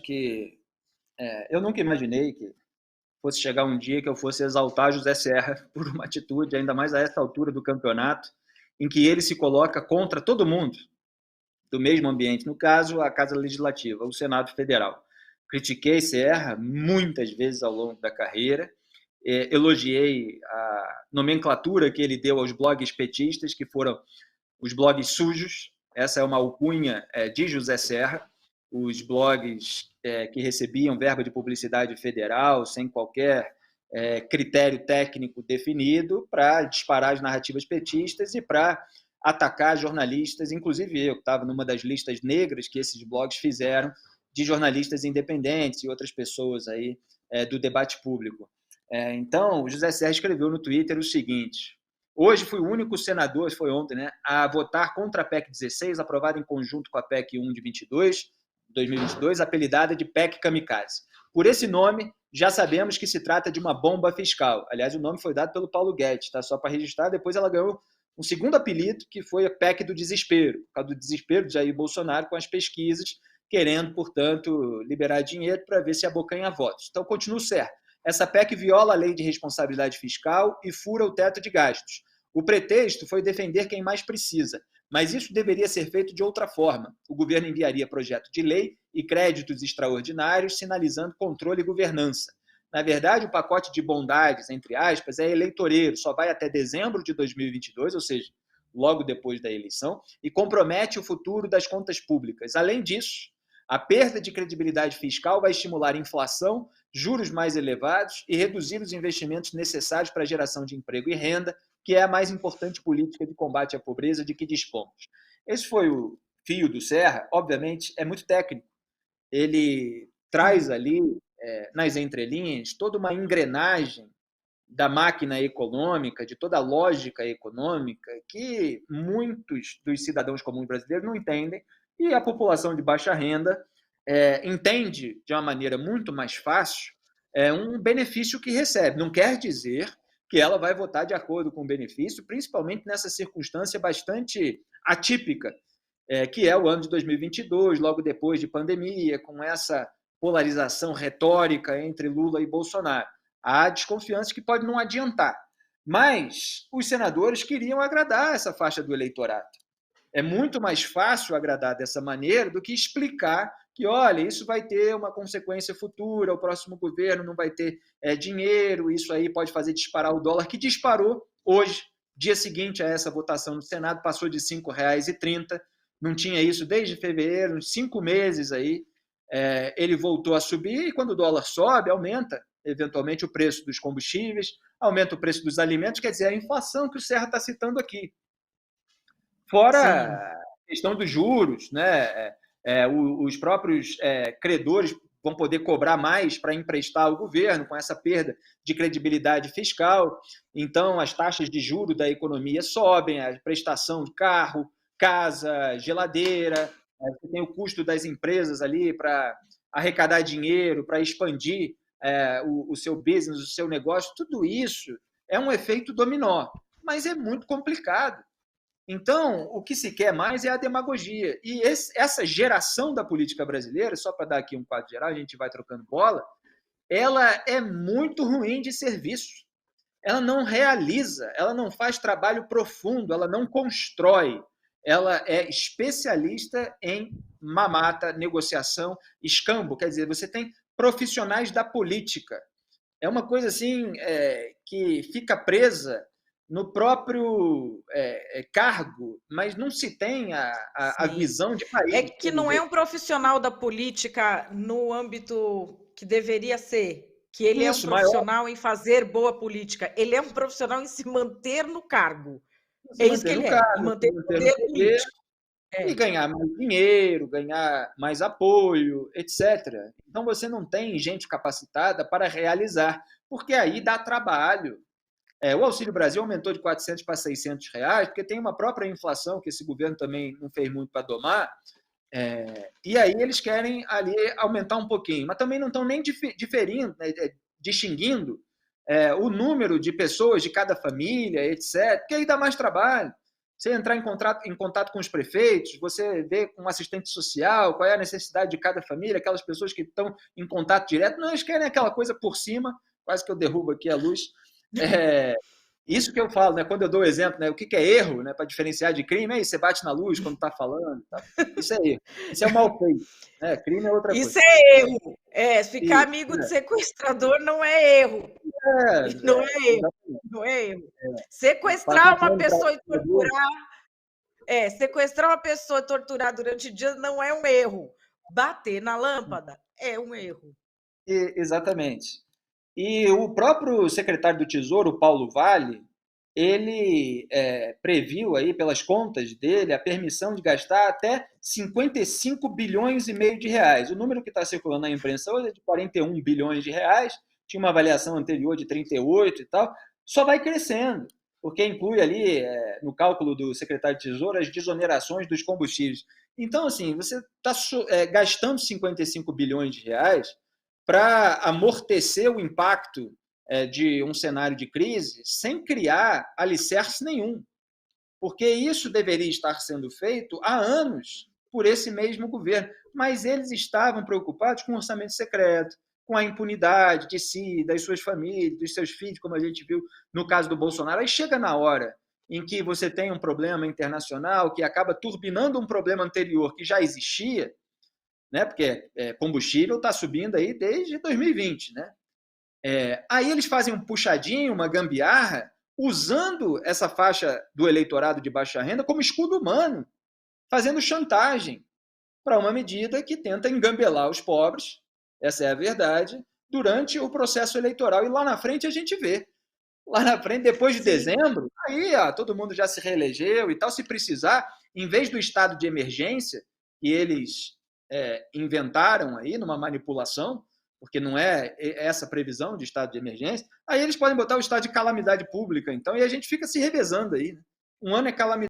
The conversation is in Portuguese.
que eu nunca imaginei que fosse chegar um dia que eu fosse exaltar José Serra por uma atitude, ainda mais a essa altura do campeonato, em que ele se coloca contra todo mundo do mesmo ambiente, no caso, a Casa Legislativa, o Senado Federal. Critiquei Serra muitas vezes ao longo da carreira, elogiei a nomenclatura que ele deu aos blogs petistas, que foram os blogs sujos, essa é uma alcunha de José Serra, os blogs que recebiam verba de publicidade federal, sem qualquer critério técnico definido, para disparar as narrativas petistas e para atacar jornalistas, inclusive eu, que estava numa das listas negras que esses blogs fizeram, de jornalistas independentes e outras pessoas aí do debate público. Então, o José Serra escreveu no Twitter o seguinte: hoje fui o único senador, foi ontem, né, a votar contra a PEC 16, aprovada em conjunto com a PEC 1 de 2022, apelidada de PEC Kamikaze. Por esse nome, já sabemos que se trata de uma bomba fiscal. Aliás, o nome foi dado pelo Paulo Guedes, tá? Só para registrar, depois ela ganhou um segundo apelido, que foi a PEC do desespero, por causa do desespero de Jair Bolsonaro com as pesquisas, querendo, portanto, liberar dinheiro para ver se abocanha votos. Então, continuo certo. Essa PEC viola a lei de responsabilidade fiscal e fura o teto de gastos. O pretexto foi defender quem mais precisa, mas isso deveria ser feito de outra forma. O governo enviaria projeto de lei e créditos extraordinários, sinalizando controle e governança. Na verdade, o pacote de bondades, entre aspas, é eleitoreiro, só vai até dezembro de 2022, ou seja, logo depois da eleição, e compromete o futuro das contas públicas. Além disso, a perda de credibilidade fiscal vai estimular inflação, juros mais elevados e reduzir os investimentos necessários para a geração de emprego e renda, que é a mais importante política de combate à pobreza de que dispomos. Esse foi o fio do Serra, obviamente é muito técnico. Ele traz ali, nas entrelinhas, toda uma engrenagem da máquina econômica, de toda a lógica econômica, que muitos dos cidadãos comuns brasileiros não entendem, e a população de baixa renda entende de uma maneira muito mais fácil um benefício que recebe. Não quer dizer que ela vai votar de acordo com o benefício, principalmente nessa circunstância bastante atípica, que é o ano de 2022, logo depois de pandemia, com essa polarização retórica entre Lula e Bolsonaro. Há desconfiança que pode não adiantar, mas os senadores queriam agradar essa faixa do eleitorado. É muito mais fácil agradar dessa maneira do que explicar que, olha, isso vai ter uma consequência futura, o próximo governo não vai ter dinheiro, isso aí pode fazer disparar o dólar, que disparou hoje, dia seguinte a essa votação no Senado, passou de R$ 5,30, não tinha isso desde fevereiro, uns 5 meses aí, ele voltou a subir, e quando o dólar sobe, aumenta eventualmente o preço dos combustíveis, aumenta o preço dos alimentos, quer dizer, a inflação que o Serra está citando aqui. Fora Sim. a questão dos juros, né? Os próprios credores vão poder cobrar mais para emprestar ao governo, com essa perda de credibilidade fiscal. Então, as taxas de juros da economia sobem, a prestação de carro, casa, geladeira, você tem o custo das empresas ali para arrecadar dinheiro, para expandir o seu business, o seu negócio, tudo isso é um efeito dominó, mas é muito complicado. Então, o que se quer mais é a demagogia. E essa geração da política brasileira, só para dar aqui um quadro geral, a gente vai trocando bola, ela é muito ruim de serviço. Ela não realiza, ela não faz trabalho profundo, ela não constrói. Ela é especialista em mamata, negociação, escambo. Quer dizer, você tem profissionais da política. É uma coisa assim que fica presa no próprio cargo, mas não se tem a visão de país. É que não é um profissional da política no âmbito que deveria ser, que ele é um profissional em fazer boa política. Ele é um profissional em se manter no cargo. É isso que ele é, em manter o poder político. E ganhar mais dinheiro, ganhar mais apoio, etc. Então, você não tem gente capacitada para realizar, porque aí dá trabalho. O Auxílio Brasil aumentou de 400 para 600 reais, porque tem uma própria inflação que esse governo também não fez muito para domar, e aí eles querem ali aumentar um pouquinho, mas também não estão nem diferindo, distinguindo o número de pessoas de cada família, etc., porque aí dá mais trabalho. Você entrar em contato com os prefeitos, você vê com o assistente social qual é a necessidade de cada família, aquelas pessoas que estão em contato direto. Não, eles querem aquela coisa por cima, quase que eu derrubo aqui a luz. Isso que eu falo, né? Quando eu dou o exemplo, né? O que é erro, né? Para diferenciar de crime, aí você bate na luz quando está falando. Tá? Isso é erro. Isso é o mal feito. Né? Crime é outra coisa. Isso é erro. Ficar amigo de sequestrador não é erro. Não é erro. Não é erro. Sequestrar uma pessoa e torturar. Sequestrar uma pessoa e torturar durante dias não é um erro. Bater na lâmpada é um erro. Exatamente. E o próprio secretário do Tesouro, Paulo Vale, ele previu aí pelas contas dele a permissão de gastar até 55 bilhões e meio de reais. O número que está circulando na imprensa hoje é de 41 bilhões de reais, tinha uma avaliação anterior de 38 e tal, só vai crescendo, porque inclui ali, no cálculo do secretário de Tesouro, as desonerações dos combustíveis. Então, assim, você está gastando 55 bilhões de reais para amortecer o impacto de um cenário de crise sem criar alicerce nenhum. Porque isso deveria estar sendo feito há anos por esse mesmo governo. Mas eles estavam preocupados com o orçamento secreto, com a impunidade de si, das suas famílias, dos seus filhos, como a gente viu no caso do Bolsonaro. Aí chega na hora em que você tem um problema internacional que acaba turbinando um problema anterior que já existia, né? Porque combustível está subindo aí desde 2020, né? Aí eles fazem um puxadinho, uma gambiarra, usando essa faixa do eleitorado de baixa renda como escudo humano, fazendo chantagem para uma medida que tenta engambelar os pobres, essa é a verdade, durante o processo eleitoral. E lá na frente a gente vê. Lá na frente, depois de dezembro, aí todo mundo já se reelegeu e tal. Se precisar, em vez do estado de emergência que eles inventaram aí numa manipulação, porque não é essa previsão de estado de emergência, aí eles podem botar o estado de calamidade pública, então, e a gente fica se revezando aí. Né? Um ano é calamidade